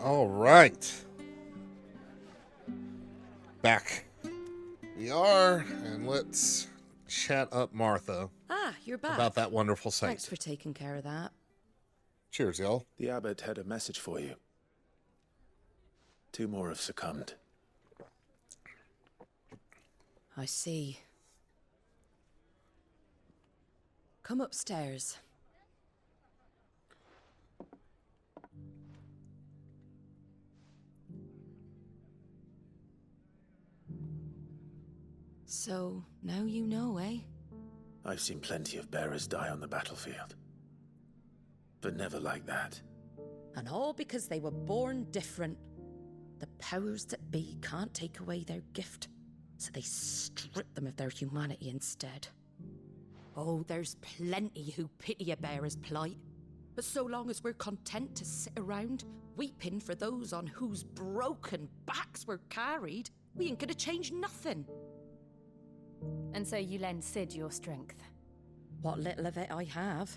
All right. Back we are, and let's chat up Martha Ah, you're back. about that wonderful sight. Thanks for taking care of that. Cheers, y'all. The abbot had a message for you. 2 more have succumbed. I see. Come upstairs. So, now you know, eh? I've seen plenty of bearers die on the battlefield. But never like that. And all because they were born different. The powers that be can't take away their gift, so they strip them of their humanity instead. Oh, there's plenty who pity a bearer's plight. But so long as we're content to sit around, weeping for those on whose broken backs we're carried, we ain't gonna change nothing. And so you lend Sid your strength. What little of it I have.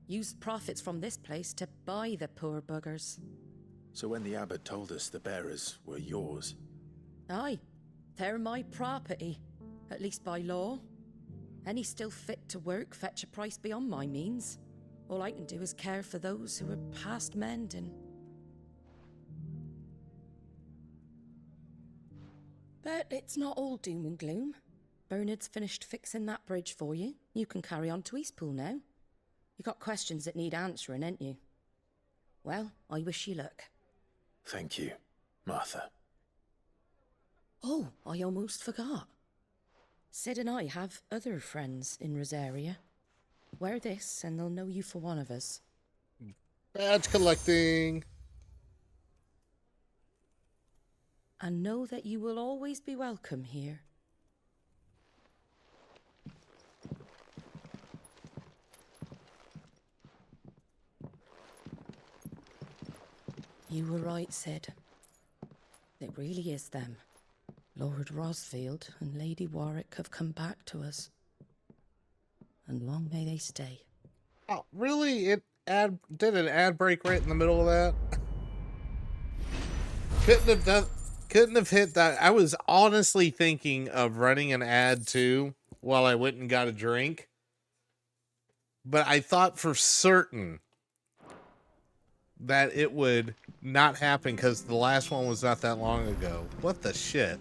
Used profits from this place to buy the poor buggers. So when the abbot told us the bearers were yours... Aye, they're my property, at least by law. Any still fit to work fetch a price beyond my means. All I can do is care for those who are past mending. But it's not all doom and gloom. Bernard's finished fixing that bridge for you. You can carry on to Eastpool now. You got questions that need answering, ain't you? Well, I wish you luck. Thank you, Martha. Oh, I almost forgot. Sid and I have other friends in Rosaria. Wear this and they'll know you for one of us. Badge collecting. And know that you will always be welcome here. You were right, Sid. It really is them. Lord Rosfield and Lady Warwick have come back to us. And long may they stay. Oh, really? It did an ad break right in the middle of that? Couldn't have hit that. I was honestly thinking of running an ad too while I went and got a drink. But I thought for certain that it would not happen because the last one was not that long ago. What the shit?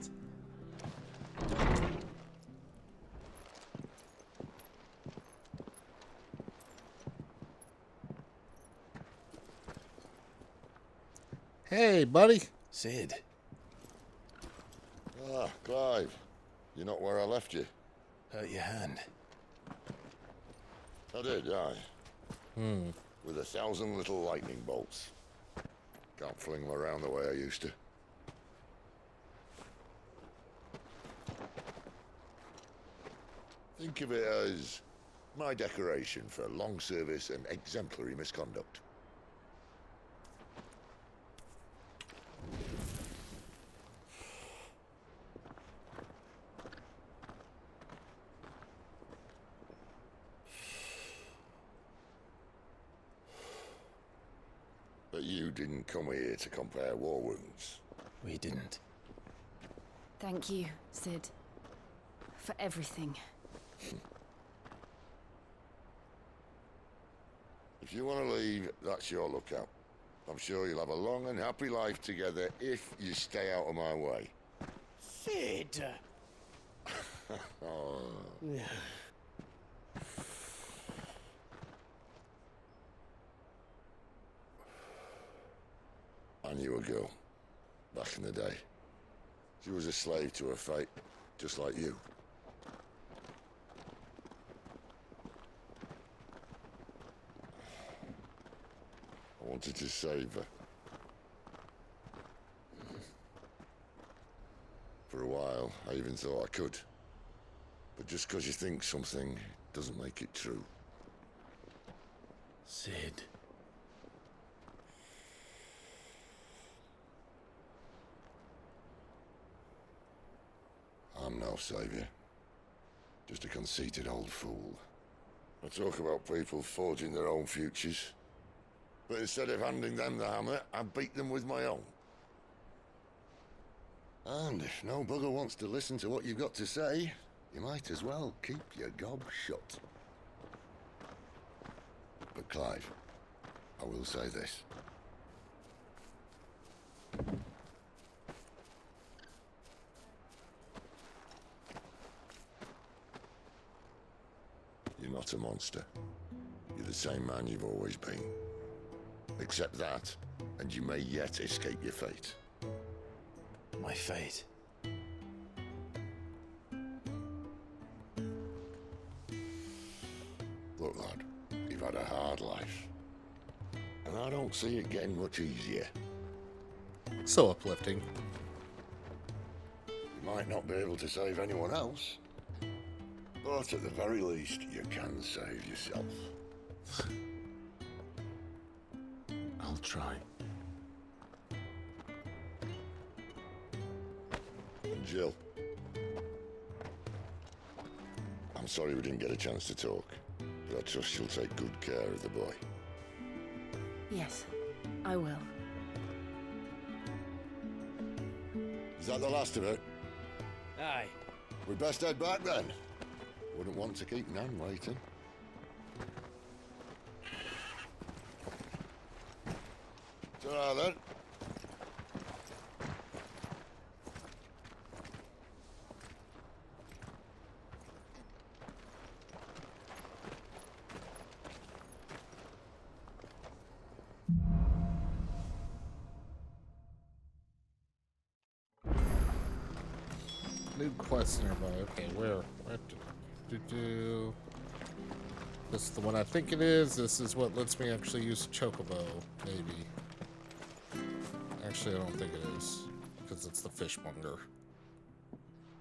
Hey, buddy. Sid. Ah, Clive. You're not where I left you. Hurt your hand. I did, aye. With 1,000 little lightning bolts. Can't fling them around the way I used to. Think of it as my decoration for long service and exemplary misconduct. But you didn't come here to compare war wounds. We didn't. Thank you, Sid. For everything. If you want to leave, that's your lookout. I'm sure you'll have a long and happy life together if you stay out of my way. Sid! Oh. I knew a girl, back in the day. She was a slave to her fate, just like you. I wanted to save her. For a while, I even thought I could. But just because you think something doesn't make it true. Sid. I'm no savior. Just a conceited old fool. I talk about people forging their own futures. But instead of handing them the hammer, I beat them with my own. And if no bugger wants to listen to what you've got to say, you might as well keep your gob shut. But Clive, I will say this. You're not a monster. You're the same man you've always been. Accept that, and you may yet escape your fate. My fate. Look, lad, you've had a hard life. And I don't see it getting much easier. So uplifting. You might not be able to save anyone else, but at the very least, you can save yourself. I'll try. And Jill, I'm sorry we didn't get a chance to talk, but I trust she'll take good care of the boy. Yes, I will. Is that the last of it? Aye. We best head back then. Wouldn't want to keep Nan waiting. Ta-ra then. New quest nearby. Okay, where? This is the one I think it is. This is what lets me actually use Chocobo, maybe. Actually, I don't think it is, because it's the fishmonger.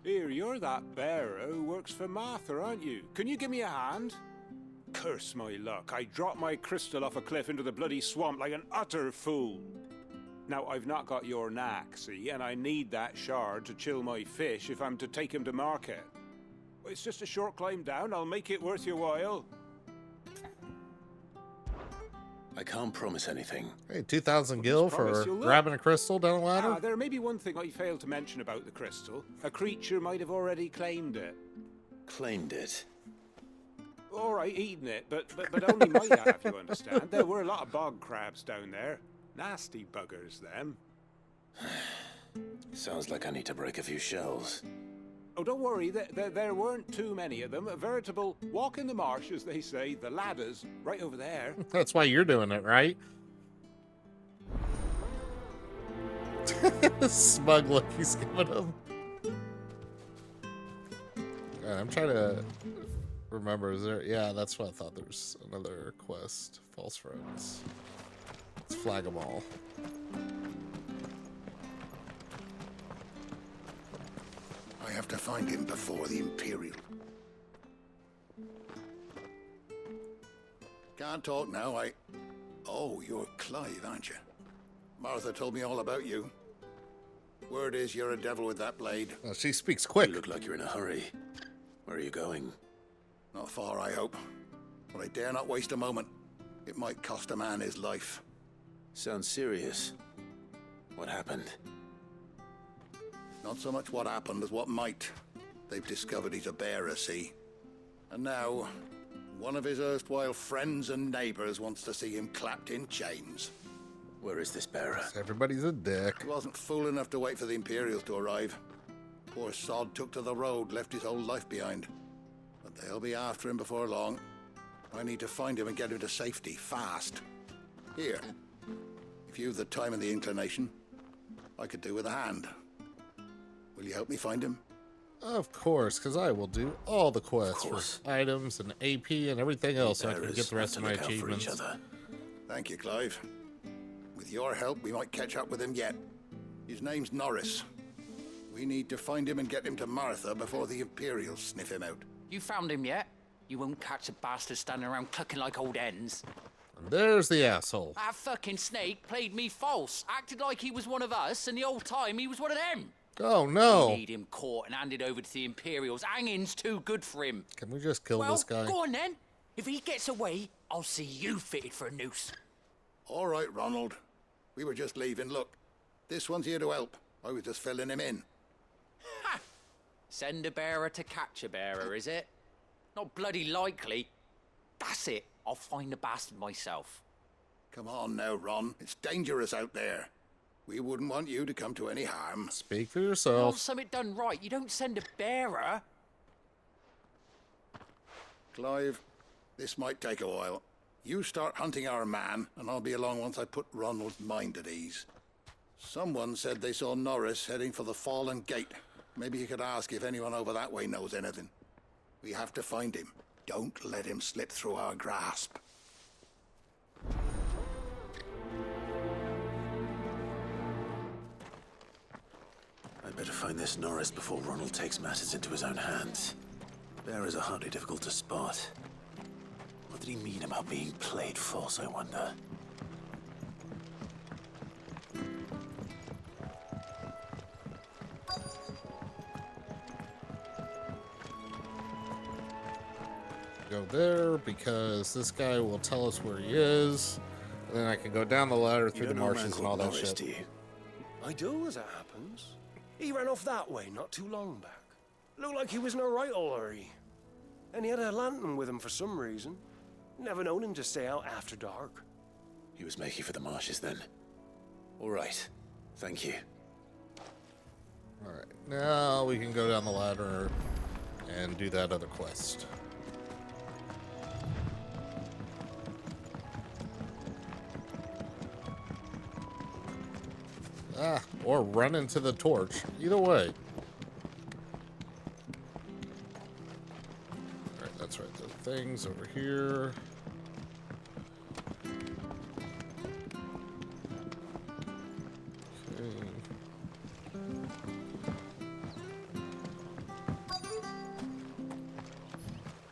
Here, you're that bearer who works for Martha, aren't you? Can you give me a hand? Curse my luck. I dropped my crystal off a cliff into the bloody swamp like an utter fool. Now, I've not got your knack, see, and I need that shard to chill my fish if I'm to take him to market. It's just a short climb down. I'll make it worth your while. I can't promise anything. Hey, 2,000 gil promise for you'll look. grabbing a crystal down a ladder? There may be one thing I failed to mention about the crystal. A creature might have already claimed it. Claimed it. All right, eaten it, but only might have, you understand. There were a lot of bog crabs down there. Nasty buggers, them. Sounds like I need to break a few shells. Oh, don't worry, there weren't too many of them. A veritable walk in the marsh, as they say. The ladders, right over there. That's why you're doing it, right? Smug look he's giving him. God, I'm trying to remember. Is there? Yeah, that's what I thought. There's another quest. False friends. Let's flag them all. I have to find him before the Imperial. Can't talk now, Oh, you're Clive, aren't you? Martha told me all about you. Word is you're a devil with that blade. Oh, she speaks quick. You look like you're in a hurry. Where are you going? Not far, I hope. But I dare not waste a moment. It might cost a man his life. Sounds serious. What happened? Not so much what happened as what might. They've discovered he's a bearer, see? And now, one of his erstwhile friends and neighbors wants to see him clapped in chains. Where is this bearer? Everybody's a dick. He wasn't fool enough to wait for the Imperials to arrive. Poor sod took to the road, left his whole life behind. But they'll be after him before long. I need to find him and get him to safety, fast. Here, if you've the time and the inclination, I could do with a hand. Will you help me find him? Of course, because I will do all the quests for items and AP and everything else so I can get the rest of my achievements. Thank you, Clive. With your help, we might catch up with him yet. His name's Norris. We need to find him and get him to Martha before the Imperials sniff him out. You found him yet? You won't catch a bastard standing around clucking like old hens. And there's the asshole. That fucking snake played me false, acted like he was one of us, and the whole time he was one of them. Oh no! We need him caught and handed over to the Imperials. Hanging's too good for him. Can we just kill this guy? Go on then. If he gets away, I'll see you fitted for a noose. All right, Ronald. We were just leaving. Look, this one's here to help. I was just filling him in. Ha! Send a bearer to catch a bearer, is it? Not bloody likely. That's it. I'll find the bastard myself. Come on now, Ron. It's dangerous out there. We wouldn't want you to come to any harm. Speak for Want yourself. something done right. You don't send a bearer. Clive, this might take a while. You start hunting our man, and I'll be along once I put Ronald's mind at ease. Someone said they saw Norris heading for the Fallen Gate. Maybe you could ask if anyone over that way knows anything. We have to find him. Don't let him slip through our grasp. I'd better find this Norris before Ronald takes matters into his own hands. Bearers are hardly difficult to spot. What did he mean about being played false, I wonder? Go there because this guy will tell us where he is. And then I can go down the ladder through the marshes and all that shit. Do you? I do, as it happens. He ran off that way not too long back. Looked like he was in a right old hurry. And he had a lantern with him for some reason. Never known him to stay out after dark. He was making for the marshes then. All right. Thank you. Alright, now we can go down the ladder and do that other quest. Or run into the torch. Either way. Alright, that's right. The things over here.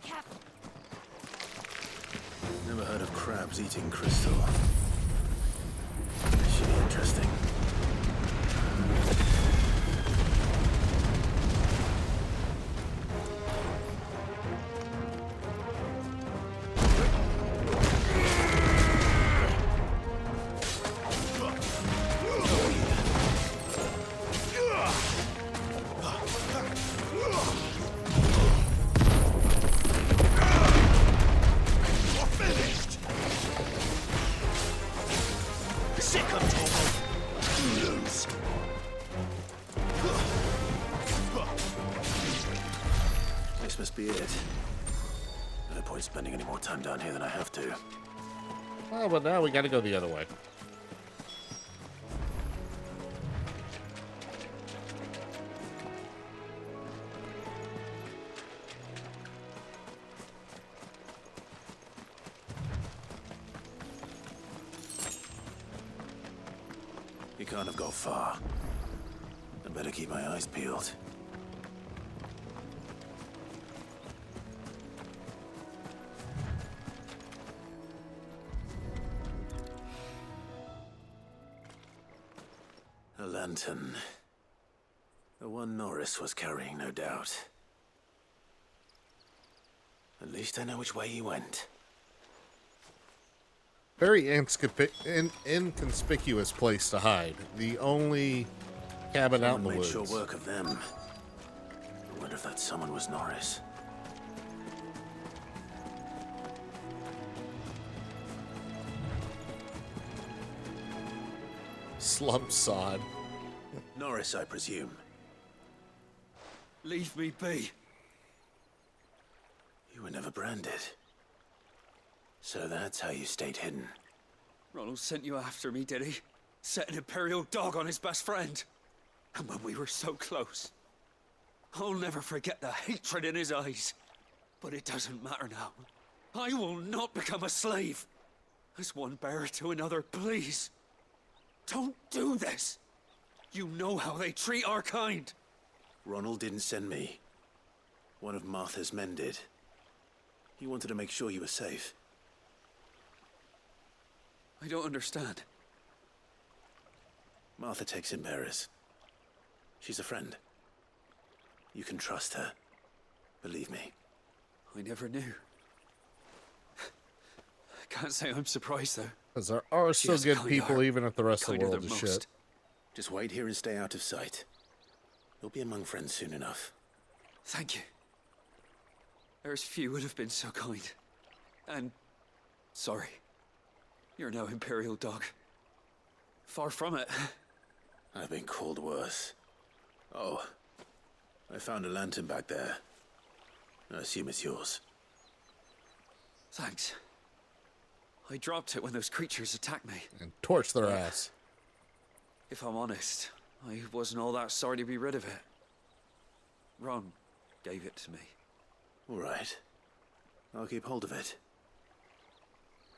Okay. Never heard of crabs eating crystal. Should be interesting. This must be it. No point spending any more time down here than I have to. Oh, but now we gotta go the other way. He can't have got far. I better keep my eyes peeled. A lantern. The one Norris was carrying, no doubt. At least I know which way he went. Very inconspicuous place to hide. The only cabin out in the Someone made woods. sure work of them. I wonder if that someone was Norris. Slump sod. Norris, I presume. Leave me be. You were never branded. So that's how you stayed hidden. Ronald sent you after me, did he? Set an Imperial dog on his best friend. And when we were so close. I'll never forget the hatred in his eyes. But it doesn't matter now. I will not become a slave. As one bearer to another, please. Don't do this. You know how they treat our kind. Ronald didn't send me. One of Martha's men did. He wanted to make sure you were safe. I don't understand. Martha takes in bearers. She's a friend. You can trust her. Believe me. I never knew. Can't say I'm surprised, though. Because there are She still has a good kind people, heart. even if the rest of the Kinder world than is most. shit. Just wait here and stay out of sight. You'll be among friends soon enough. Thank you. There's few would have been so kind. And sorry. You're no Imperial dog. Far from it. I've been called worse. Oh, I found a lantern back there. I assume it's yours. Thanks. I dropped it when those creatures attacked me. And torch their ass. If I'm honest, I wasn't all that sorry to be rid of it. Ron gave it to me. All right. I'll keep hold of it.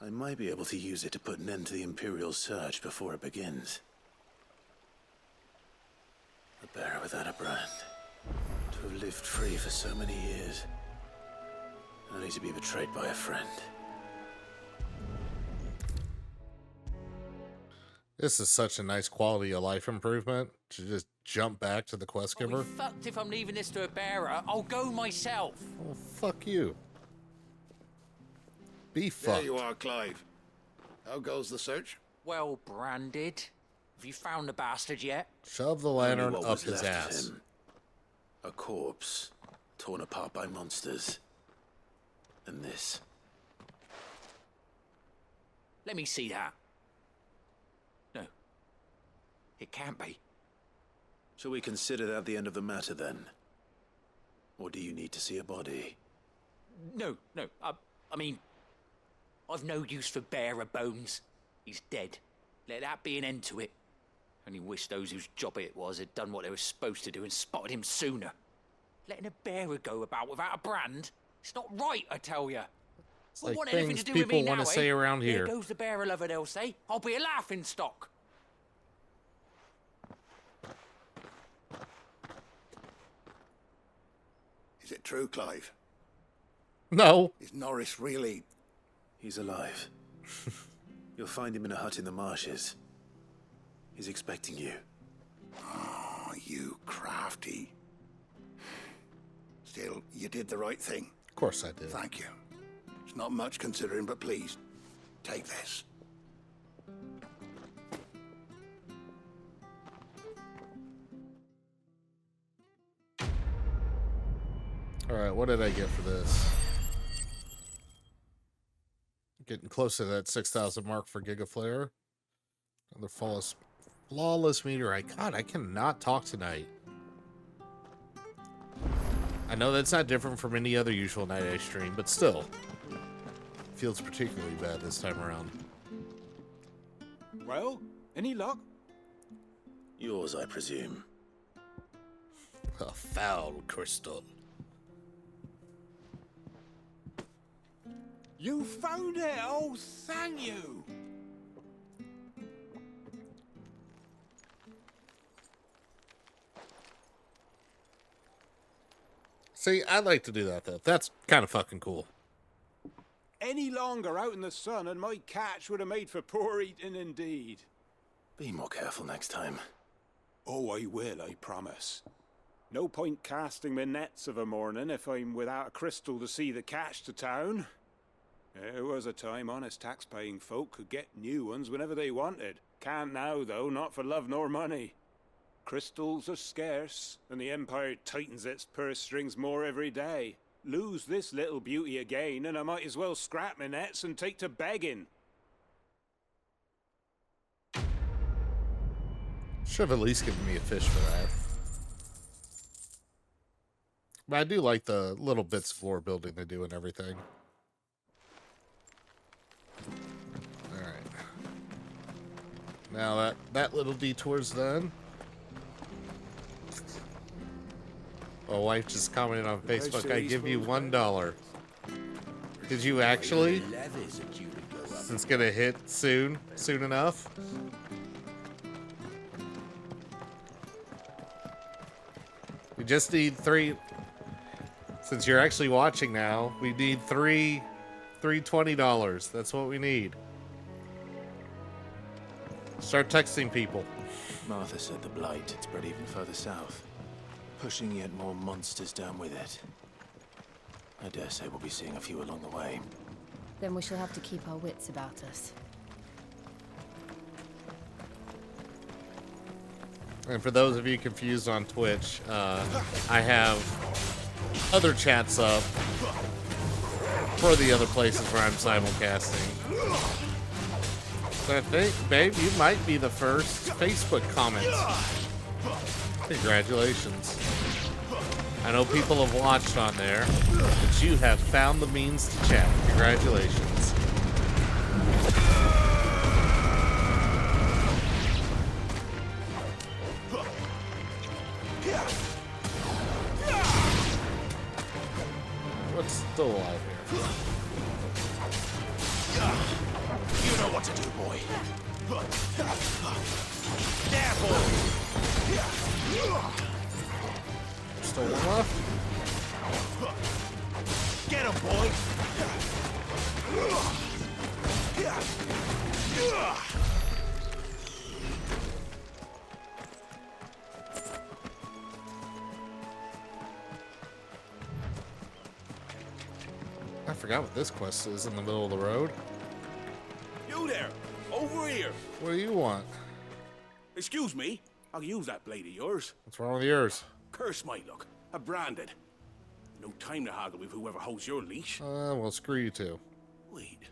I might be able to use it to put an end to the Imperial surge before it begins. A bearer without a brand. To have lived free for so many years. Only to be betrayed by a friend. This is such a nice quality of life improvement to just jump back to the quest I'll be giver. fucked if I'm leaving this to a bearer. I'll go myself. Oh, fuck you. Be There fucked. you are, Clive. How goes the search? Well branded. Have you found the bastard yet? Shove the Only lantern what up was his left of ass. him. A corpse, torn apart by monsters. And this. Let me see that. No. It can't be. Shall we consider that the end of the matter then? Or do you need to see a body? No. I mean, I've no use for bearer bones. He's dead. Let that be an end to it. Only wish those whose job it was had done what they were supposed to do and spotted him sooner. Letting a bearer go about without a brand? It's not right, I tell you. It's like want anything things to do with me people want now, to say around here. There goes the bearer lover, they'll say. I'll be a laughing stock. Is it true, Clive? No. Is Norris really... He's alive. You'll find him in a hut in the marshes. He's expecting you. Oh, you crafty. Still, you did the right thing. Of course I did. Thank you. It's not much considering, but please, take this. Alright, what did I get for this? Getting close to that 6,000 mark for Gigaflare. Another flawless meteorite. God, I cannot talk tonight. I know that's not different from any other usual night I stream, but still. Feels particularly bad this time around. Well, any luck? Yours, I presume. A foul crystal. You found it! Oh, thank you! See, I'd like to do that, though. That's kind of fucking cool. Any longer out in the sun and my catch would have made for poor eating indeed. Be more careful next time. Oh, I will, I promise. No point casting my nets of a morning if I'm without a crystal to see the catch to town. There was a time honest tax-paying folk could get new ones whenever they wanted. Can't now, though, not for love nor money. Crystals are scarce, and the Empire tightens its purse strings more every day. Lose this little beauty again, and I might as well scrap my nets and take to begging. Should have at least given me a fish for that. But I do like the little bits of floor building they do and everything. Alright. Now that little detour's done. My wife just commented on Facebook, I give you $1. Did you actually? Since it's gonna hit soon enough. We just need 3. Since you're actually watching now, we need three $20. That's what we need. Start texting people. Martha said the blight had spread even further south, pushing yet more monsters down with it. I dare say we'll be seeing a few along the way. Then we shall have to keep our wits about us. And for those of you confused on Twitch, I have other chats up for the other places where I'm simulcasting. So I think, babe, you might be the first Facebook comment. Congratulations. I know people have watched on there, but you have found the means to chat. Congratulations. What's still alive here? You know what to do, boy. There, boy. Still one left? Get him, boy. I forgot what this quest is in the middle of the road. You there, over here. What do you want? Excuse me, I'll use that blade of yours. What's wrong with yours? Curse my luck, I'm branded. No time to haggle with whoever holds your leash. Well, screw you too. Wait,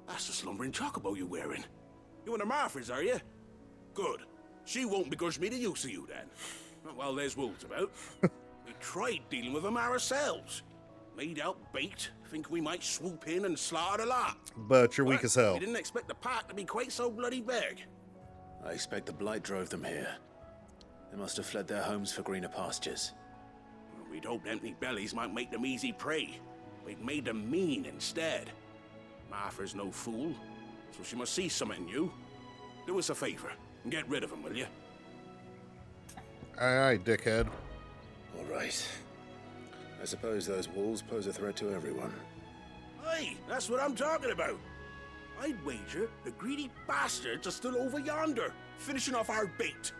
that's the slumbering chocobo you're wearing. You and the Marfors, are you? Good. She won't begrudge me the use of you then. Well, there's wolves about. We tried dealing with them ourselves. Made out baked, think we might swoop in and slaughter the lot. But you're weak as hell. We didn't expect the pack to be quite so bloody big. I expect the blight drove them here. They must have fled their homes for greener pastures. We'd hoped empty bellies might make them easy prey. We'd made them mean instead. Martha's no fool, so she must see something in you. Do us a favor and get rid of them, will you? Aye, aye, dickhead. All right. I suppose those wolves pose a threat to everyone. Hey, that's what I'm talking about. I'd wager the greedy bastards are still over yonder, finishing off our bait.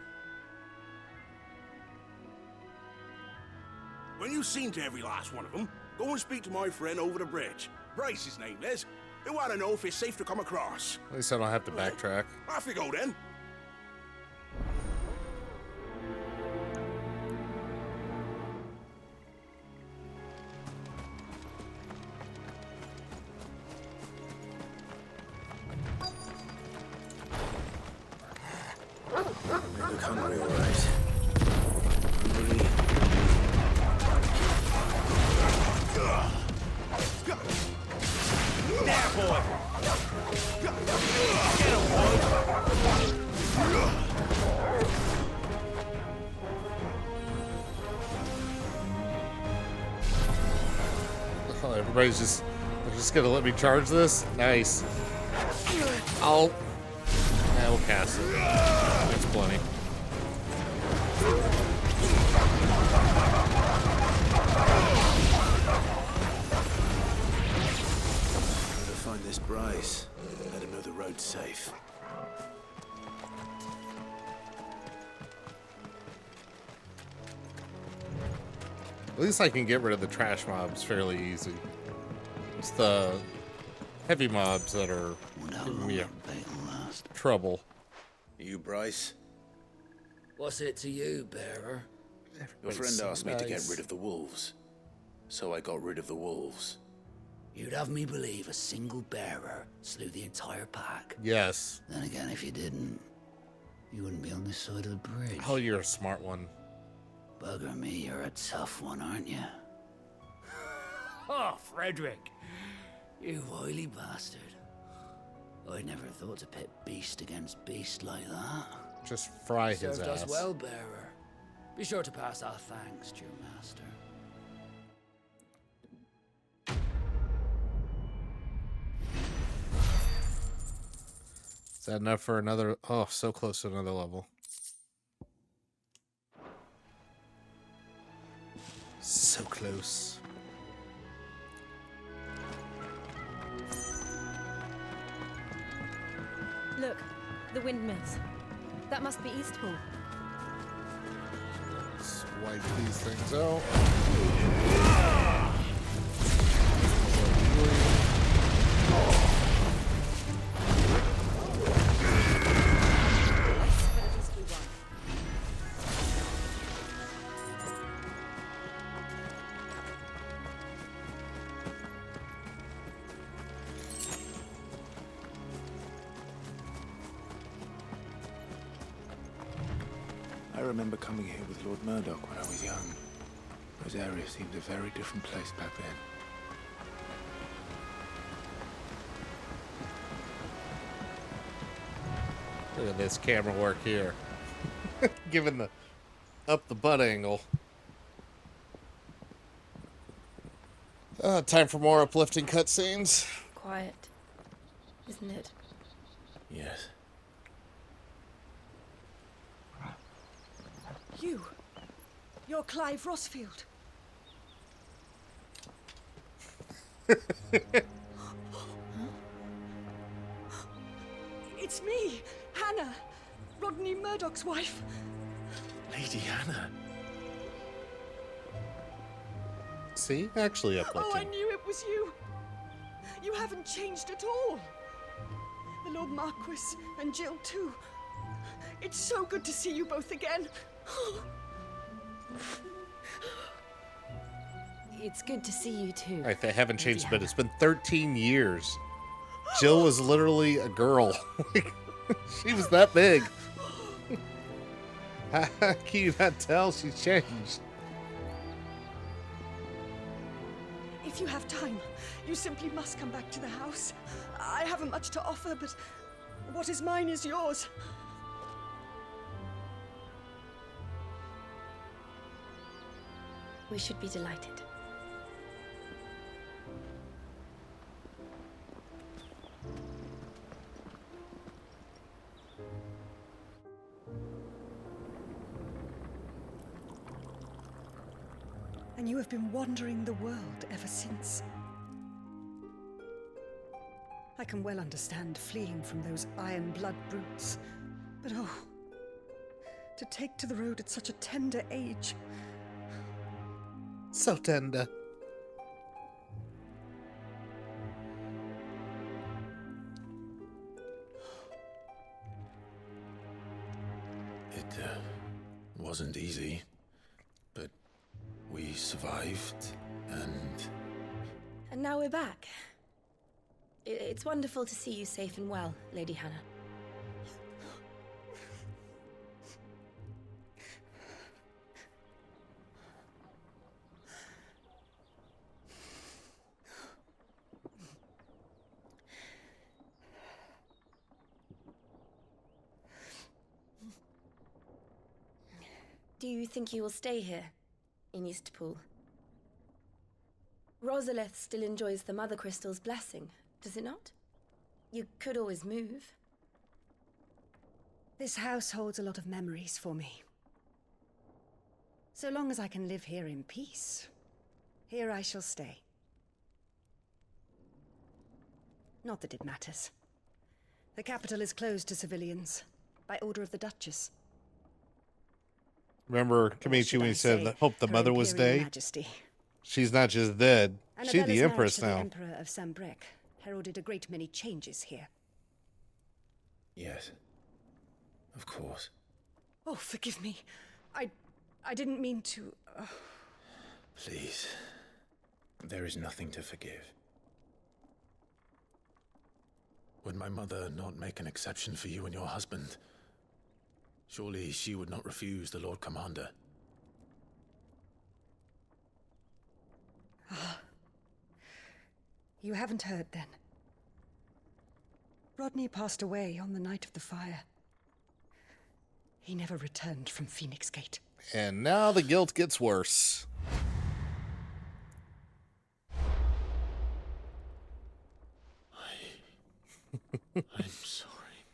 When you've seen to every last one of them, go and speak to my friend over the bridge. Bryce, his name is. They want to know if it's safe to come across. At least I don't have to backtrack. Off you go then. They look hungry, all right. Hungry. There, boy! Get him, boy! Oh, everybody's they're just gonna let me charge this? Nice. I'll cast it. That's plenty. Gotta find this Bryce. Let him know the road's safe. At least I can get rid of the trash mobs fairly easy. It's the heavy mobs that are giving me trouble. You, Bryce? What's it to you, bearer? Your friend so asked me to get nice. rid of the wolves. So I got rid of the wolves. You'd have me believe a single bearer slew the entire pack. Yes. Then again, if you didn't, you wouldn't be on this side of the bridge. Oh, you're a smart one. Bugger me, you're a tough one, aren't you? Oh, Frederick. You wily bastard. I never thought to pit beast against beast like that. Just fry his Served ass. us well, bearer. Be sure to pass our thanks to your master. Is that enough for another? Oh, so close to another level. So close. Look, the windmills. That must be Eastpool. Let's wipe these things out. I remember coming here with Lord Murdoch when I was young. Those areas seemed a very different place back then. Look at this camera work here. Given the up the butt angle. Time for more uplifting cutscenes. Quiet, isn't it? Yes. You're Clive Rossfield. It's me, Hannah, Rodney Murdoch's wife. Lady Hannah. See? Actually uplifting. Oh, I knew it was you. You haven't changed at all. The Lord Marquis and Jill too. It's so good to see you both again. It's good to see you too. Right, they haven't changed a bit. It's been 13 years. Jill was literally a girl. She was that big. How can you not tell she's changed? If you have time, you simply must come back to the house. I haven't much to offer, but what is mine is yours. We should be delighted. And you have been wandering the world ever since. I can well understand fleeing from those iron blood brutes, but oh, to take to the road at such a tender age. So tender. It wasn't easy, but we survived, and... And now we're back. It's wonderful to see you safe and well, Lady Hannah. Do you think you will stay here, in Eastpool? Rosalith still enjoys the Mother Crystal's blessing, does it not? You could always move. This house holds a lot of memories for me. So long as I can live here in peace, here I shall stay. Not that it matters. The capital is closed to civilians, by order of the Duchess. Remember Kamichi when he said, "Hope the mother was dead"? Majesty. She's not just dead. She's the Empress now. The Emperor of Sambrec heralded a great many changes here. Yes. Of course. Oh, forgive me. I didn't mean to... Please. There is nothing to forgive. Would my mother not make an exception for you and your husband? Surely she would not refuse the Lord Commander. You haven't heard, then. Rodney passed away on the night of the fire. He never returned from Pheonix Gate. And now the guilt gets worse. I'm sorry.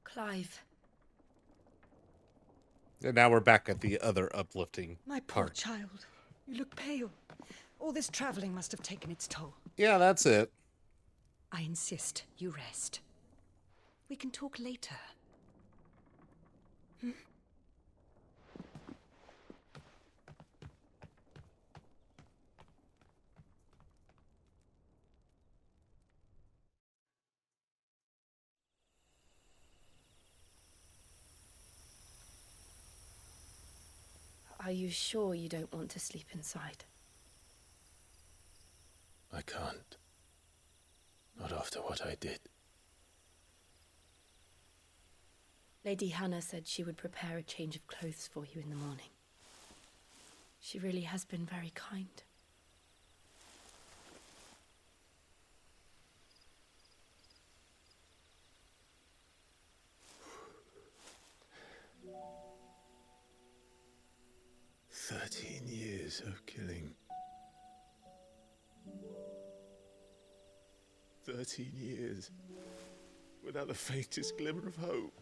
Clive. And now we're back at the other uplifting My poor part. child. You look pale. All this traveling must have taken its toll. Yeah, that's it. I insist you rest. We can talk later. Are you sure you don't want to sleep inside? I can't. Not after what I did. Lady Hannah said she would prepare a change of clothes for you in the morning. She really has been very kind. Years of killing. 13 years without the faintest glimmer of hope.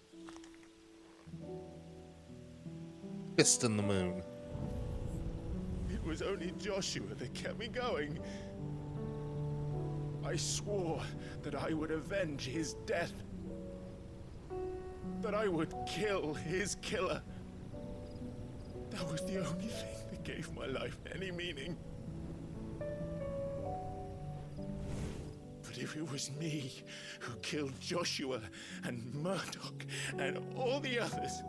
Fist in the moon. It was only Joshua that kept me going. I swore that I would avenge his death. That I would kill his killer. That was the only thing that gave my life any meaning. But if it was me who killed Joshua and Murdoch and all the others,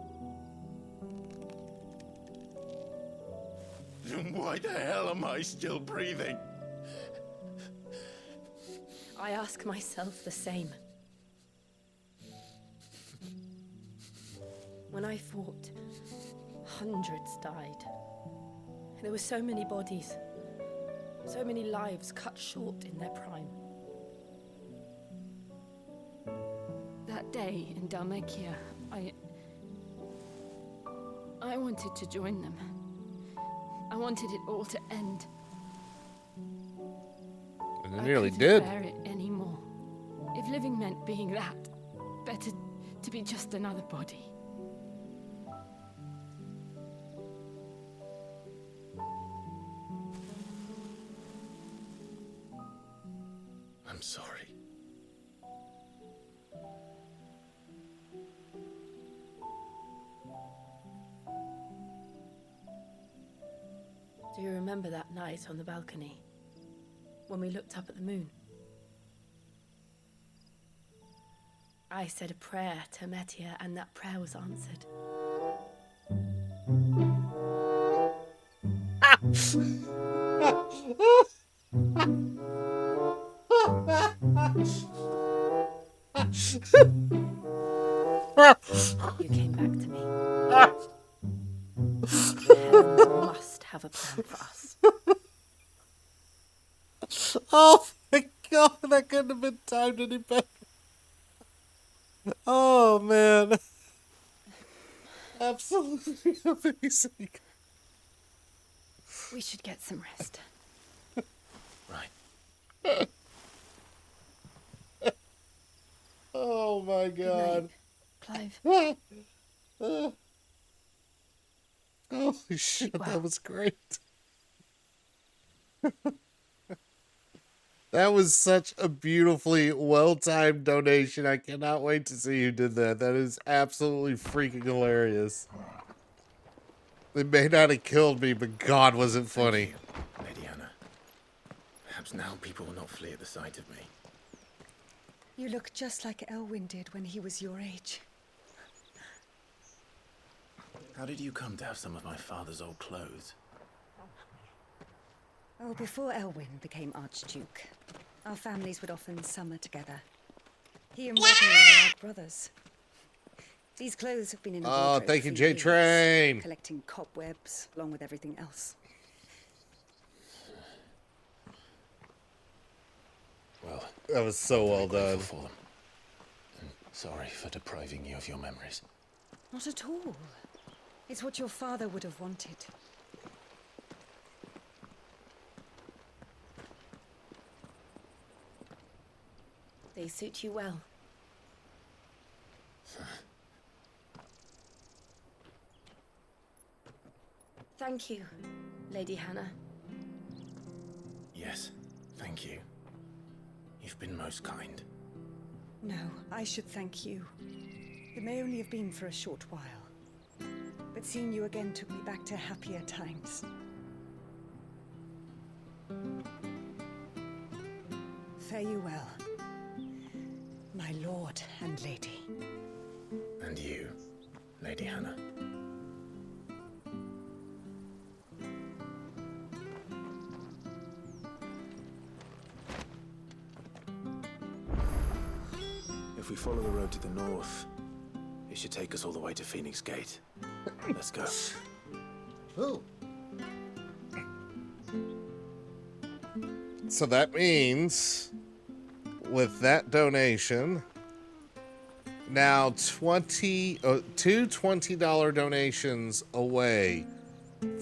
then why the hell am I still breathing? I ask myself the same. When I fought, hundreds died. There were so many bodies, so many lives cut short in their prime. That day in Dalmekia, I wanted to join them. I wanted it all to end. And it nearly couldn't did. bear it anymore. If living meant being that, better to be just another body. I'm sorry. Do you remember that night on the balcony, when we looked up at the moon? I said a prayer to Metia, and that prayer was answered. You came back to me. The heavens must have a plan for us. Oh my god, that couldn't have been timed any better. Oh man. Absolutely amazing. We should get some rest. Right. Oh my god. Clive. Holy shit, that was great. That was such a beautifully well-timed donation. I cannot wait to see who did that. That is absolutely freaking hilarious. They may not have killed me, but God, was it funny. Lady Hannah. Perhaps now people will not flee at the sight of me. You look just like Elwyn did when he was your age. How did you come to have some of my father's old clothes? Oh, before Elwyn became Archduke, our families would often summer together. He and Rodney were like brothers. These clothes have been in the wardrobe thank you, for J Train. years, collecting cobwebs along with everything else. Well, that was so well done. For them. And sorry for depriving you of your memories. Not at all. It's what your father would have wanted. They suit you well. Thank you, Lady Hannah. Yes, thank you. You've been most kind. No, I should thank you. It may only have been for a short while, but seeing you again took me back to happier times. Fare you well, my lord and lady. And you, Lady Hannah. If we follow the road to the north, it should take us all the way to Pheonix Gate. Let's go. Ooh. So that means, with that donation, now two $20 donations away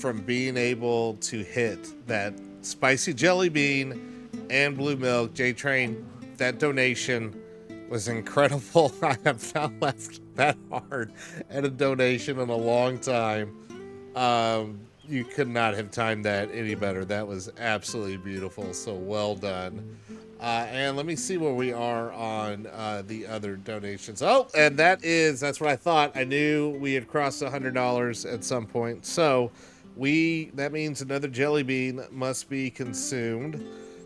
from being able to hit that spicy jelly bean and blue milk. J-Train, that donation was incredible. I have not laughed that hard at a donation in a long time. You could not have timed that any better. That was absolutely beautiful. So well done. And let me see where we are on the other donations. Oh, and that's what I thought. I knew we had crossed $100 at some point. So that means another jelly bean must be consumed.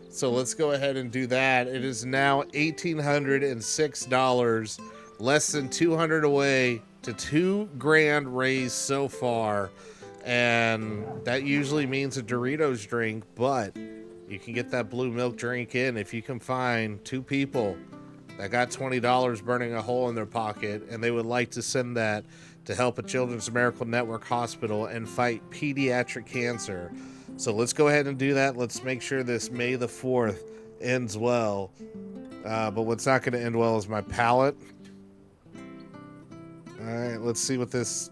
So let's go ahead and do that. It is now $1,806, less than 200 away to $2,000 raised so far. And that usually means a Doritos drink, but you can get that blue milk drink in if you can find two people that got $20 burning a hole in their pocket, and they would like to send that to help a Children's Miracle Network hospital and fight pediatric cancer. So let's go ahead and do that. Let's make sure this May the 4th ends well. But what's not going to end well is my palate. All right, let's see what this...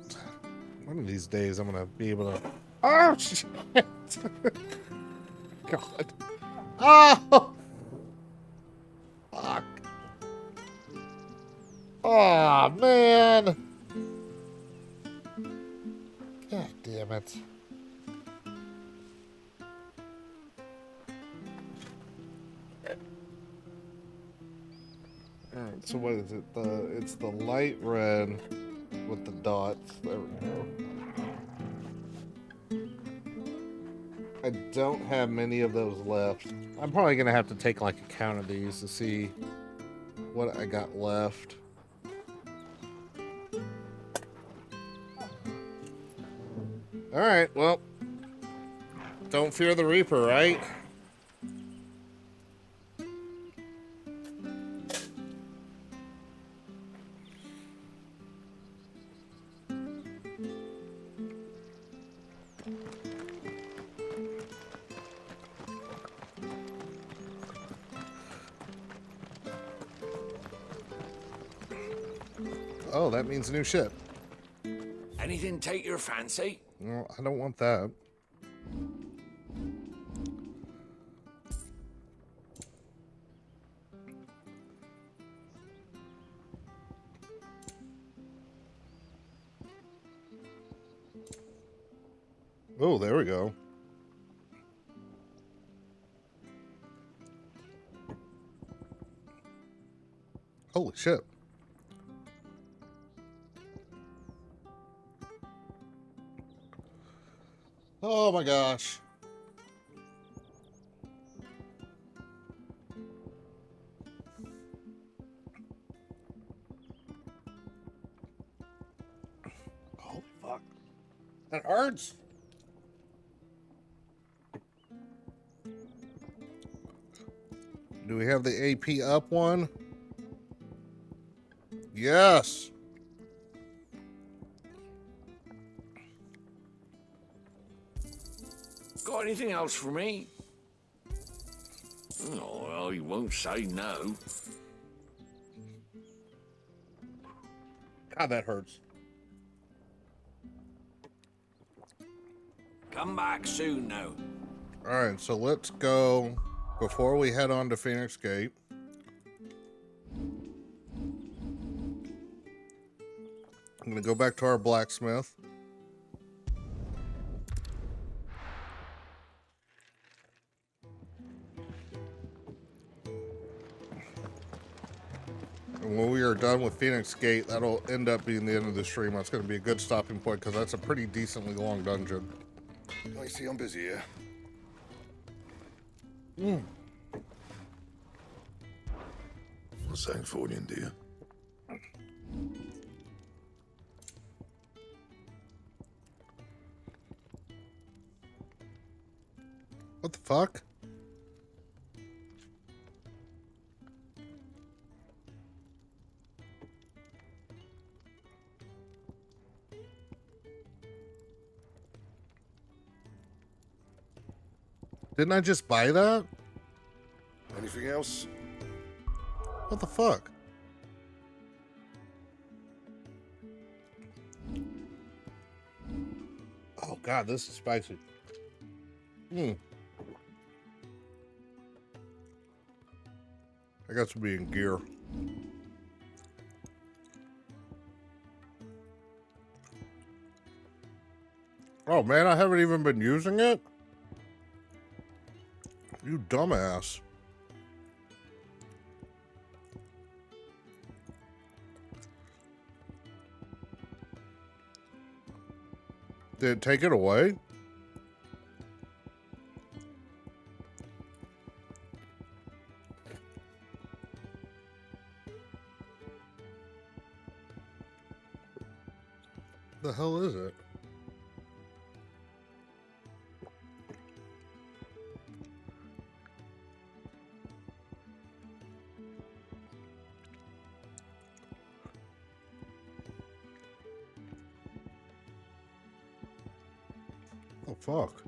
One of these days I'm going to be able to... Oh, shit! God. Oh! Fuck. Oh, man. God damn it. Alright, so what is it? It's the light red with the dots. There we go. I don't have many of those left. I'm probably going to have to take like a count of these to see what I got left. Alright, well, don't fear the Reaper, right? Oh, that means a new ship. Anything take your fancy? No, I don't want that. Oh, there we go. Holy shit. Oh my gosh. Holy fuck. That hurts. Do we have the AP up one? Yes. Got anything else for me? Oh, well, you won't say no. God, that hurts. Come back soon, now. All right, so let's go before we head on to Pheonix Gate. I'm going to go back to our blacksmith. And when we are done with Pheonix Gate, that'll end up being the end of the stream. That's going to be a good stopping point because that's a pretty decently long dungeon. I see I'm busy here. What's that for you, dear? What the fuck? Didn't I just buy that? Anything else? What the fuck? Oh god, this is spicy. I got to be in gear. Oh man, I haven't even been using it? You dumbass. Did it take it away? The hell is it? Oh, fuck.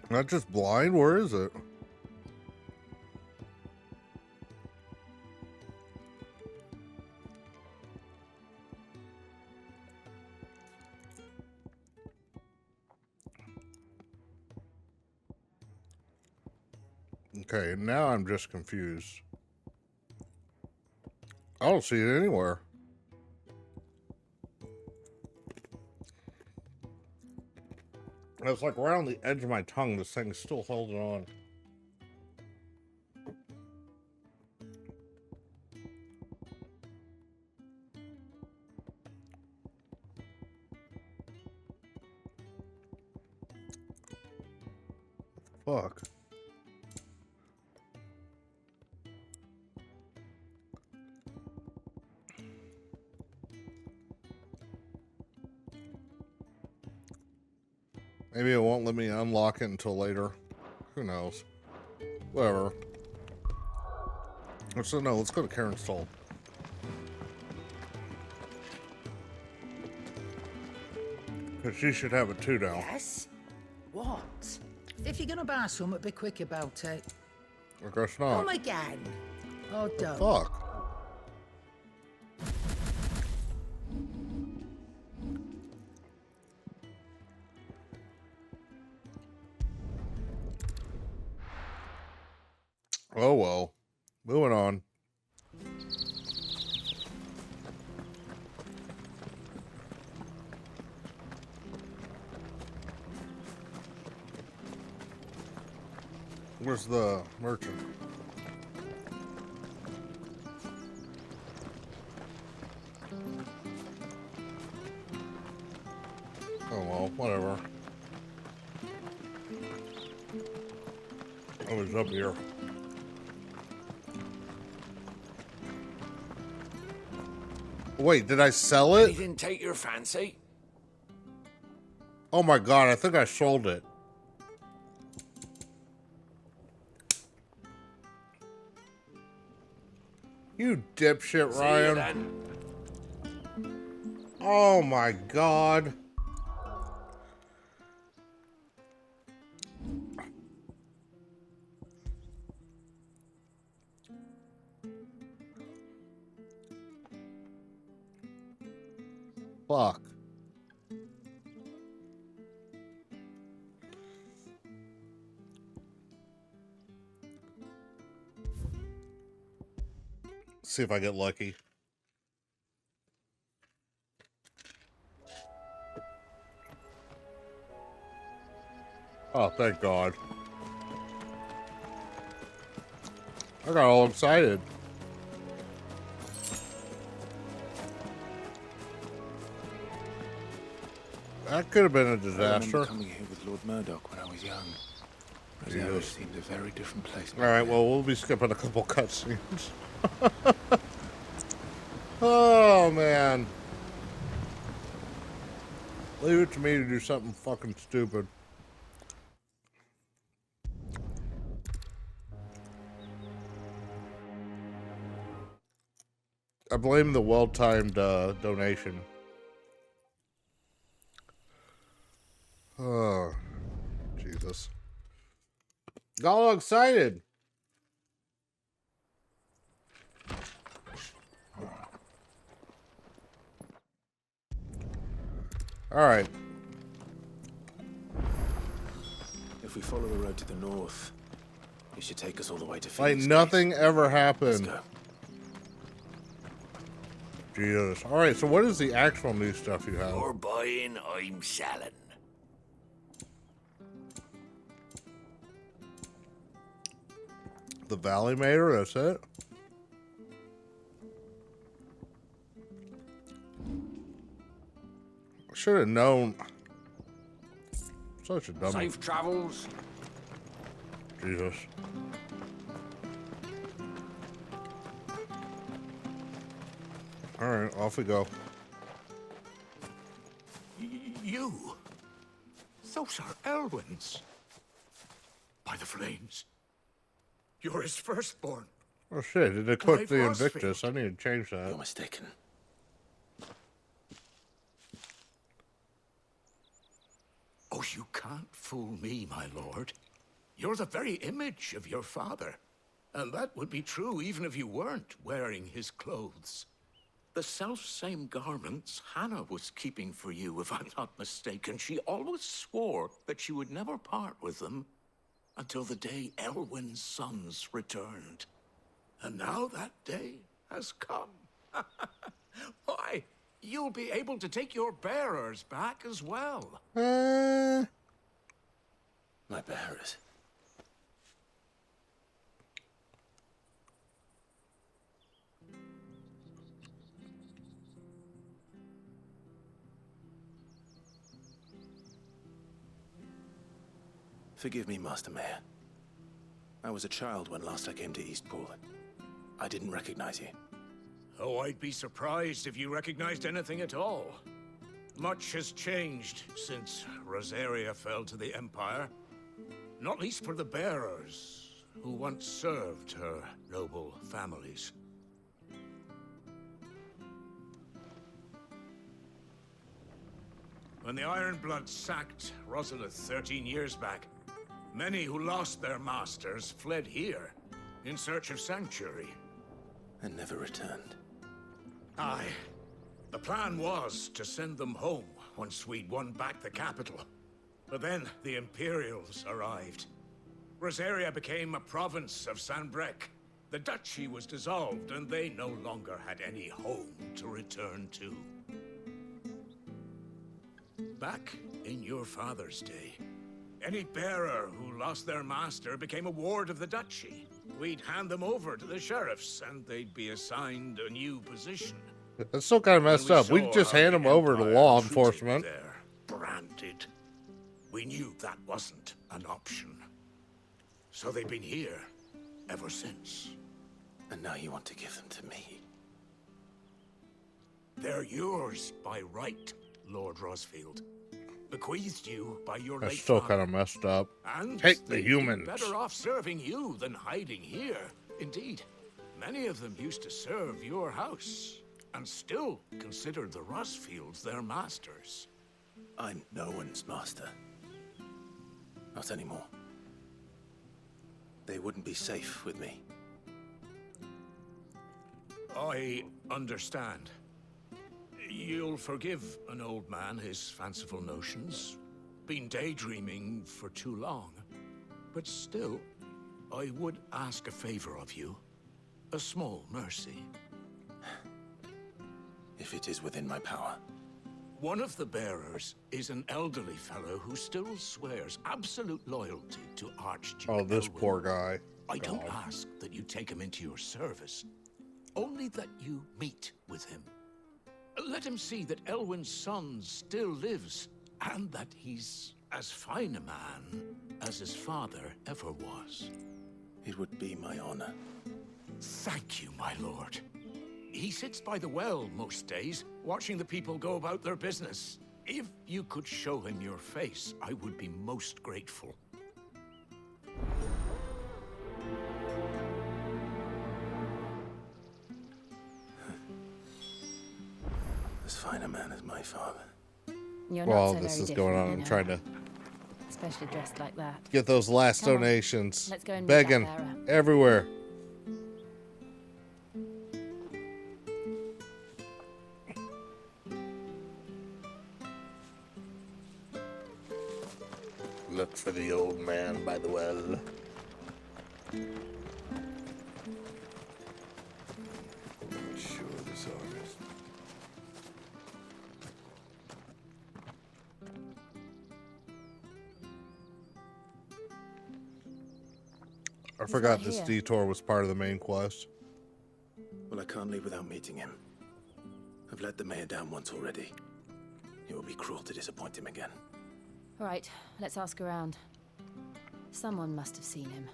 Am I just blind? Where is it? Okay, now I'm just confused. I don't see it anywhere. It's like right on the edge of my tongue. This thing's still holding on. Fuck. Maybe it won't let me unlock it until later. Who knows? Whatever. So no, let's go to Karen's stall. Because she should have it too now. Yes? What? If you're gonna buy something, be quick about it. I guess not. Come again. Oh, don't. Fuck. Oh well. Moving on. Where's the merchant? Oh well, whatever. I was up here. Wait, did I sell it? He didn't take your fancy? Oh my god, I think I sold it. You dipshit, Ryan. Oh my god. Fuck. See if I get lucky. Oh, thank God. I got all excited. That could have been a I disaster. remember coming here with Lord Murdoch when I was young. Rosario seemed a very different place. Alright, well, we'll be skipping a couple cutscenes. Oh, man. Leave it to me to do something fucking stupid. I blame the well-timed donation. Got all excited. All right. If we follow the road to the north, it should take us all the way to Pheonix Like Gate. nothing ever happened. Let's go. Jesus. All right. So what is the actual new stuff you have? You're buying, I'm selling. The Valley Mater. That's it. Should have known. Such a dummy. Safe travels. Jesus. All right, off we go. You? Those are Elwyn's. By the flames. You're his firstborn. Oh shit! Did it equip Clive the Rosfield. Invictus? I need to change that. You're mistaken. Oh, you can't fool me, my lord. You're the very image of your father. And that would be true even if you weren't wearing his clothes. The self-same garments Hannah was keeping for you, if I'm not mistaken. She always swore that she would never part with them until the day Elwyn's sons returned. And now that day has come. Why, you'll be able to take your bearers back as well. My bearers. Forgive me, Master Mayor. I was a child when last I came to Eastpool. I didn't recognize you. Oh, I'd be surprised if you recognized anything at all. Much has changed since Rosaria fell to the Empire. Not least for the bearers, who once served her noble families. When the Ironbloods sacked Rosalith 13 years back, many who lost their masters fled here in search of sanctuary. And never returned. Aye. The plan was to send them home once we'd won back the capital. But then the Imperials arrived. Rosaria became a province of Sanbreque. The duchy was dissolved, and they no longer had any home to return to. Back in your father's day, any bearer who lost their master became a ward of the duchy. We'd hand them over to the sheriffs, and they'd be assigned a new position. That's still kind of messed up. We just hand them over to law enforcement. They're branded. We knew that wasn't an option. So they've been here ever since. And now you want to give them to me? They're yours by right, Lord Rosfield. Bequeathed you by your That's late still father. kind of messed up. And Take the they'd be humans. better off serving you than hiding here. Indeed, many of them used to serve your house and still considered the Rosfields their masters. I'm no one's master. Not anymore. They wouldn't be safe with me. I understand. You'll forgive an old man his fanciful notions. Been daydreaming for too long. But still, I would ask a favor of you. A small mercy. If it is within my power. One of the bearers is an elderly fellow who still swears absolute loyalty to Archduke Oh, this Elwyn. poor guy. I don't God. ask that you take him into your service. Only that you meet with him. Let him see that Elwyn's son still lives, and that he's as fine a man as his father ever was. It would be my honor. Thank you, my lord. He sits by the well most days, watching the people go about their business. If you could show him your face, I would be most grateful. As fine a man as my father. You're While not so this very is going on, different, I'm you know. trying to especially dressed like that. Get those last Come on, donations. let's go and meet that Begging bearer. everywhere. Look for the old man by the well. Sure this honest. I forgot this detour was part of the main quest. Well, I can't leave without meeting him. I've let the mayor down once already. It would be cruel to disappoint him again. All right, let's ask around. Someone must have seen him.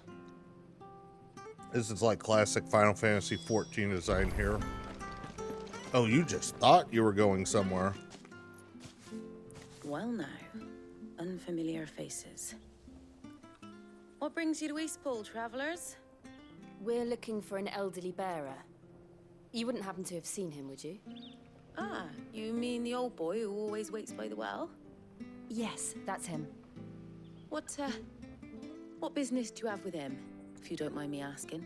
This is like classic Final Fantasy XIV design here. Oh, you just thought you were going somewhere. Well now, unfamiliar faces. What brings you to Eastpool, travellers? We're looking for an elderly bearer. You wouldn't happen to have seen him, would you? Ah, you mean the old boy who always waits by the well? Yes, that's him. What business do you have with him, if you don't mind me asking?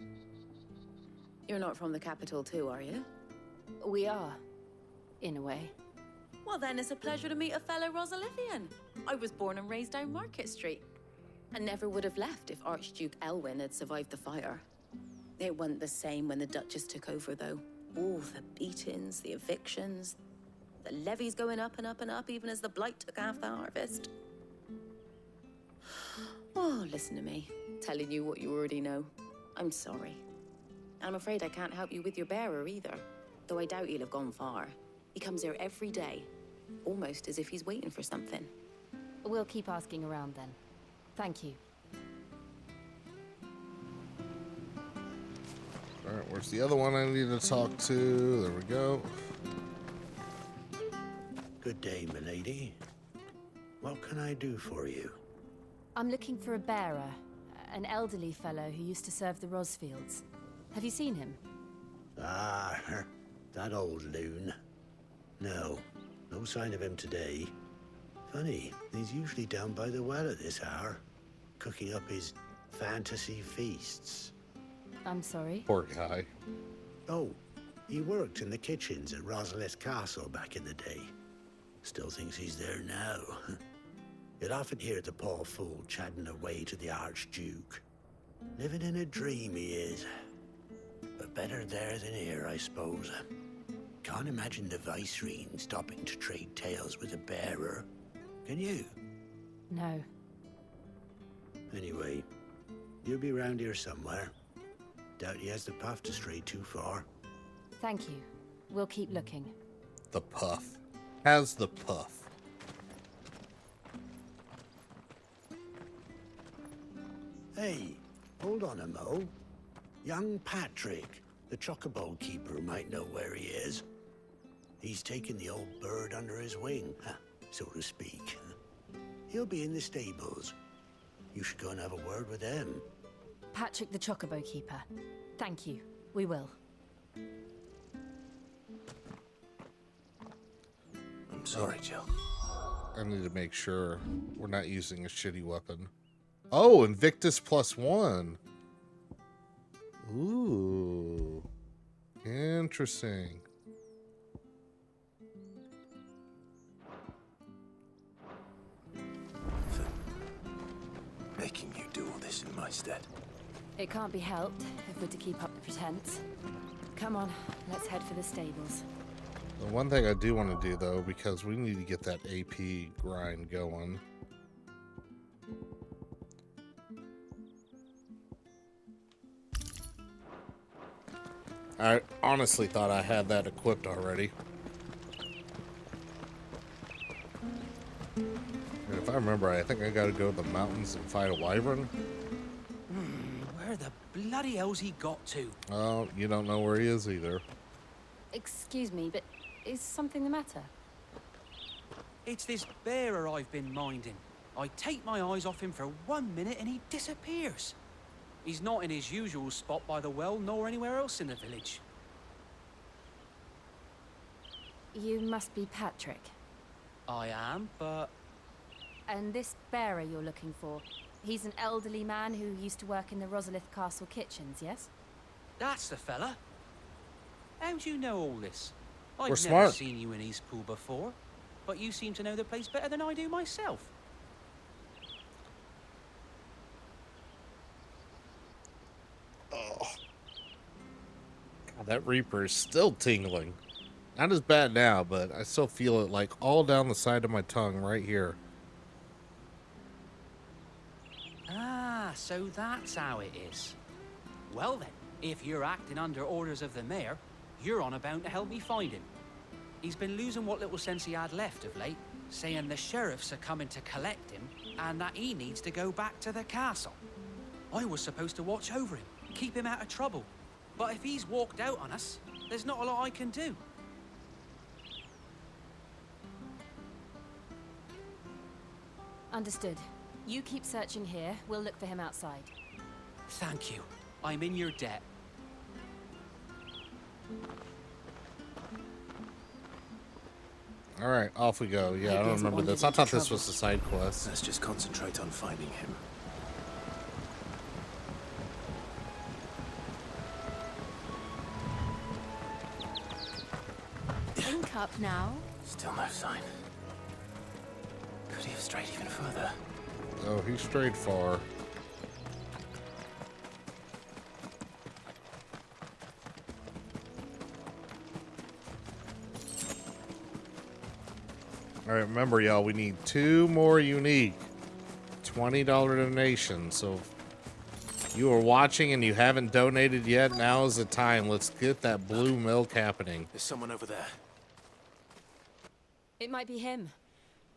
You're not from the capital too, are you? We are, in a way. Well then, it's a pleasure to meet a fellow Rosalifian. I was born and raised down Market Street. And never would have left if Archduke Elwyn had survived the fire. It wasn't the same when the Duchess took over, though. All the beatings, the evictions, the levies going up and up and up, even as the blight took half the harvest. Oh, listen to me, telling you what you already know. I'm sorry. I'm afraid I can't help you with your bearer either, though I doubt he'll have gone far. He comes here every day, almost as if he's waiting for something. We'll keep asking around then. Thank you. Alright, where's the other one I need to talk to? There we go. Good day, milady. What can I do for you? I'm looking for a bearer, an elderly fellow who used to serve the Rosfields. Have you seen him? Ah, that old loon. No sign of him today. Funny, he's usually down by the well at this hour, cooking up his fantasy feasts. I'm sorry? Poor guy. Oh, he worked in the kitchens at Rosalith Castle back in the day. Still thinks he's there now. You'd often hear the poor fool chatting away to the Archduke. Living in a dream he is. But better there than here, I suppose. Can't imagine the Viceroy stopping to trade tales with a bearer. Can you? No. Anyway, you'll be round here somewhere. Doubt he has the puff to stray too far. Thank you. We'll keep looking. The puff. Has the puff. Hey, hold on a mo. Young Patrick, the chocobo keeper, might know where he is. He's taken the old bird under his wing, so to speak. He'll be in the stables. You should go and have a word with him. Patrick the chocobo keeper. Thank you. We will. I'm sorry, Jill. I need to make sure we're not using a shitty weapon. Oh, Invictus +1. Ooh. Interesting. Making you do all this in my stead. It can't be helped if we're to keep up the pretense. Come on, let's head for the stables. The one thing I do want to do, though, because we need to get that AP grind going. I honestly thought I had that equipped already. And if I remember, I think I gotta go to the mountains and fight a wyvern. Where the bloody hell's he got to? Oh, you don't know where he is either. Excuse me, but is something the matter? It's this bearer I've been minding. I take my eyes off him for 1 minute and he disappears. He's not in his usual spot by the well, nor anywhere else in the village. You must be Patrick. I am, but And this bearer you're looking for, he's an elderly man who used to work in the Rosalith Castle kitchens, yes? That's the fella. How do you know all this? I've We're never smart. seen you in Eastpool before, but you seem to know the place better than I do myself. Oh. God, that Reaper is still tingling. Not as bad now, but I still feel it like all down the side of my tongue right here. Ah, so that's how it is. Well then, if you're acting under orders of the mayor, you're on about to help me find him. He's been losing what little sense he had left of late, saying the sheriffs are coming to collect him and that he needs to go back to the castle. I was supposed to watch over him, keep him out of trouble. But if he's walked out on us, there's not a lot I can do. Understood. You keep searching here, we'll look for him outside. Thank you. I'm in your debt. Alright, off we go. Yeah, I don't remember this. I thought this was a side quest. Let's just concentrate on finding him. Think up now. Still no sign. Could he have strayed even further? Oh, he strayed far. Alright, remember y'all, we need 2 more unique $20 donations. So if you are watching and you haven't donated yet, now is the time. Let's get that blue milk happening. There's someone over there. It might be him.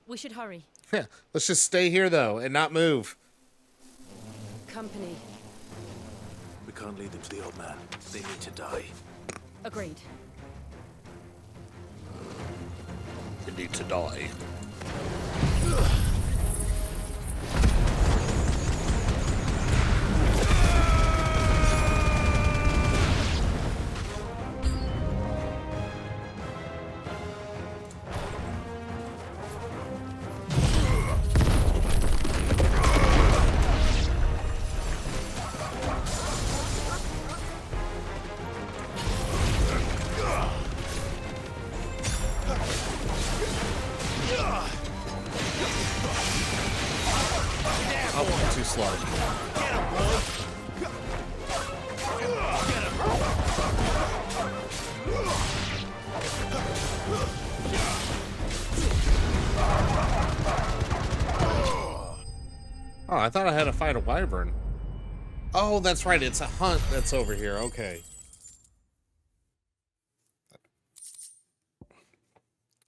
We should hurry. Yeah, let's just stay here though and not move. Company. We can't lead them to the old man. They need to die. Agreed. They need to die. Oh, too slow. Oh, I thought I had to fight a wyvern. Oh, that's right. It's a hunt that's over here. Okay.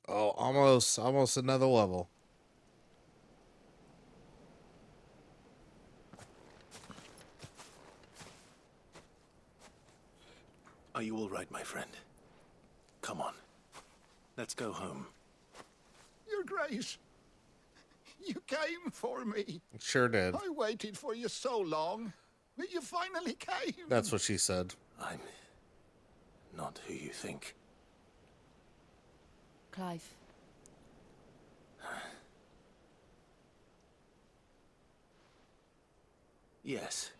Oh, almost another level. Are you all right, my friend? Come on. Let's go home. Your Grace, you came for me. Sure did. I waited for you so long, but you finally came. That's what she said. I'm not who you think. Clive. Yes.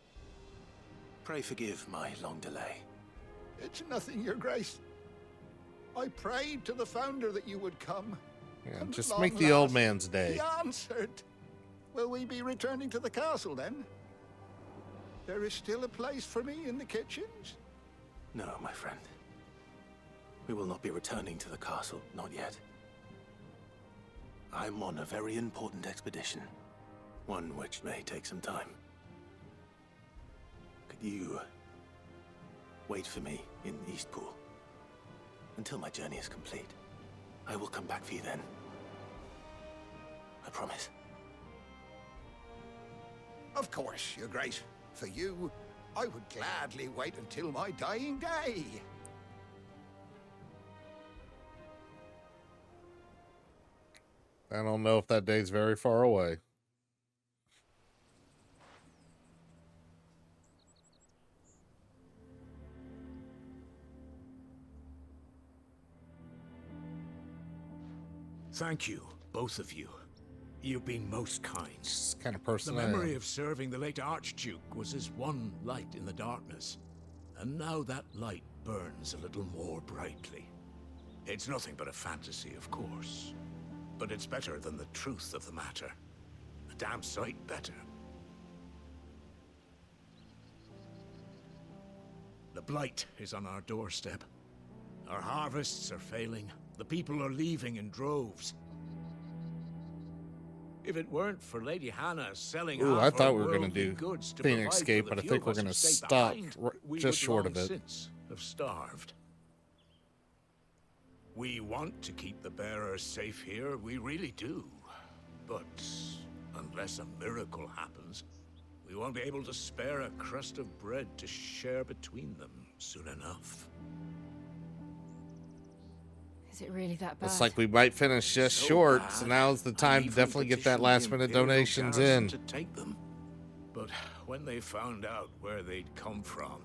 Pray forgive my long delay. It's nothing, Your Grace. I prayed to the Founder that you would come. Yeah, And just at make long the old last, man's day. He answered. Will we be returning to the castle then? There is still a place for me in the kitchens? No, my friend. We will not be returning to the castle, not yet. I'm on a very important expedition. One which may take some time. Could you wait for me in Eastpool until my journey is complete? I will come back for you then. I promise. Of course, Your Grace. For you, I would gladly wait until my dying day. I don't know if that day's very far away. Thank you, both of you. You've been most kind. It's kind of person The I am. memory of serving the late Archduke was as one light in the darkness. And now that light burns a little more brightly. It's nothing but a fantasy, of course. But it's better than the truth of the matter. A damn sight better. The blight is on our doorstep. Our harvests are failing. The people are leaving in droves. If it weren't for Lady Hannah selling Ooh, half I thought her we were going to worldly do goods to Pheonix provide Gate, for but the I few think of we're us going who to stay stop behind, we just would short long of it. since have starved. We want to keep the bearers safe here, we really do. But unless a miracle happens, we won't be able to spare a crust of bread to share between them soon enough. Is it really that bad? Looks like we might finish just So short, bad, so now's the time I to even definitely get that petitioned last the minute Imperial donations garrison in. to take them. But when they found out where they'd come from,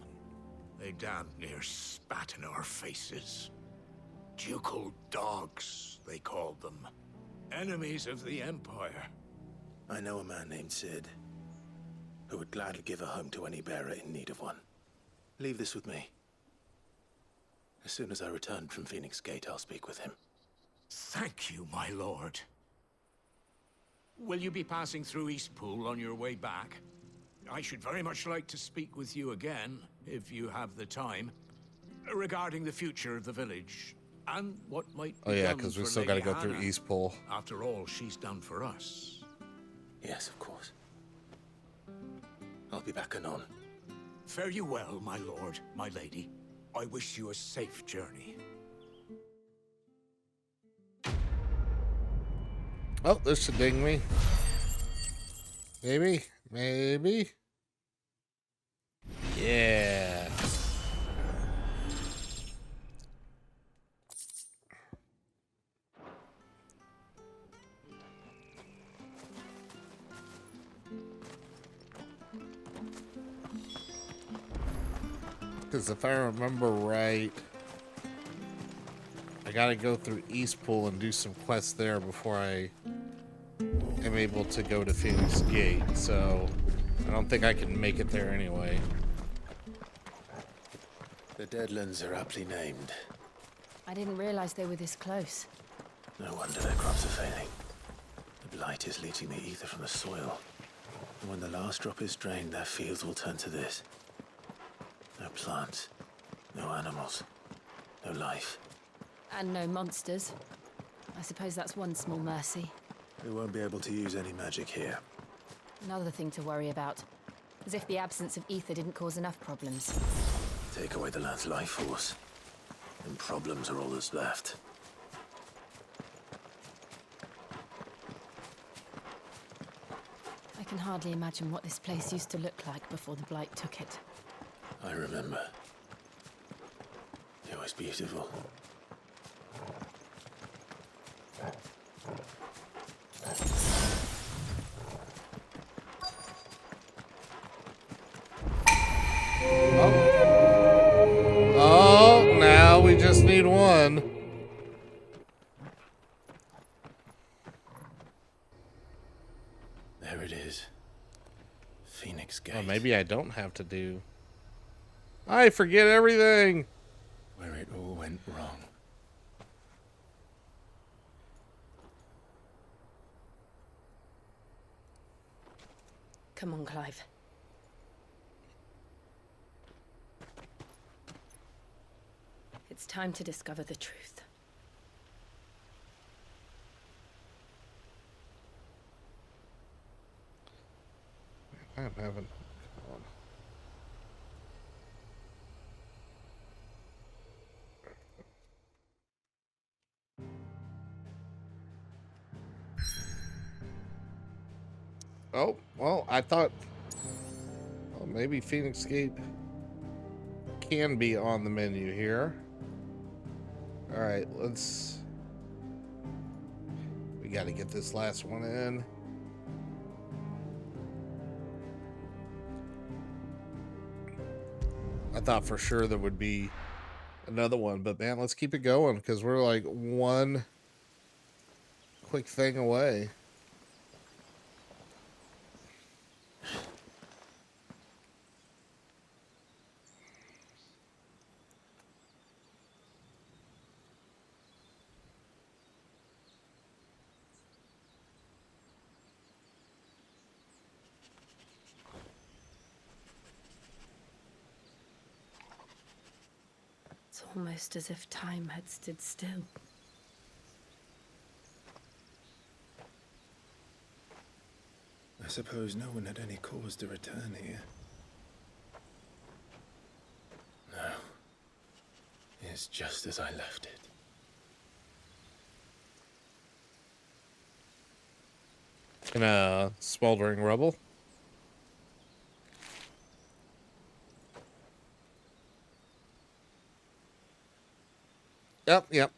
they damn near spat in our faces. Ducal dogs, they called them. Enemies of the Empire. I know a man named Sid, who would gladly give a home to any bearer in need of one. Leave this with me. As soon as I return from Pheonix Gate, I'll speak with him. Thank you, my lord. Will you be passing through Eastpool on your way back? I should very much like to speak with you again, if you have the time, regarding the future of the village, and what might be Oh yeah, done because we for still got to Lady go through Hannah. Eastpool. After all she's done for us. Yes, of course. I'll be back anon. Fare you well, my lord, my lady. I wish you a safe journey. Oh, this should ding me. Maybe? Maybe? Yeah. Because if I remember right, I gotta go through Eastpool and do some quests there before I am able to go to Pheonix Gate, so I don't think I can make it there anyway. The Deadlands are aptly named. I didn't realize they were this close. No wonder their crops are failing. The blight is leaching the ether from the soil. And when the last drop is drained, their fields will turn to this. No plants, no animals, no life. And no monsters. I suppose that's one small mercy. We won't be able to use any magic here. Another thing to worry about. As if the absence of ether didn't cause enough problems. Take away the land's life force, and problems are all that's left. I can hardly imagine what this place used to look like before the blight took it. I remember. It was beautiful. Oh, now we just need one. There it is. Pheonix Gate. Oh, maybe I don't have to do... I forget everything! Where it all went wrong. Come on, Clive. It's time to discover the truth. I'm having... Come on. Oh, well, I thought... Well, maybe Pheonix Gate can be on the menu here. Alright, let's... We gotta get this last one in. I thought for sure there would be another one, but man, let's keep it going because we're like one quick thing away. almost as if time had stood still. I suppose no one had any cause to return here. No. It's just as I left it. In a smoldering rubble. Yep.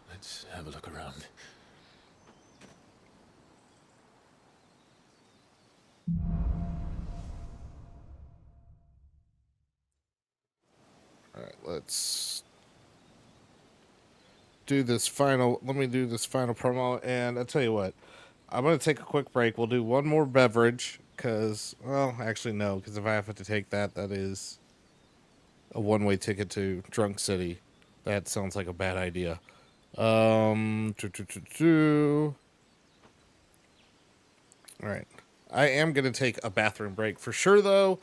Let's have a look around. Alright, let's do this final. Let me do this final promo, and I'll tell you what. I'm going to take a quick break. We'll do one more beverage, because, well, actually, no, because if I have to take that, that is a one-way ticket to Drunk City. That sounds like a bad idea. Alright. I am going to take a bathroom break for sure, though.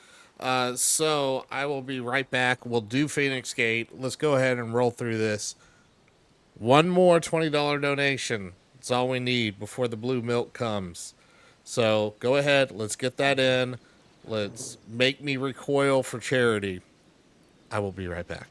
So I will be right back. We'll do Pheonix Gate. Let's go ahead and roll through this. One more $20 donation. That's all we need before the blue milk comes. So go ahead. Let's get that in. Let's make me recoil for charity. I will be right back.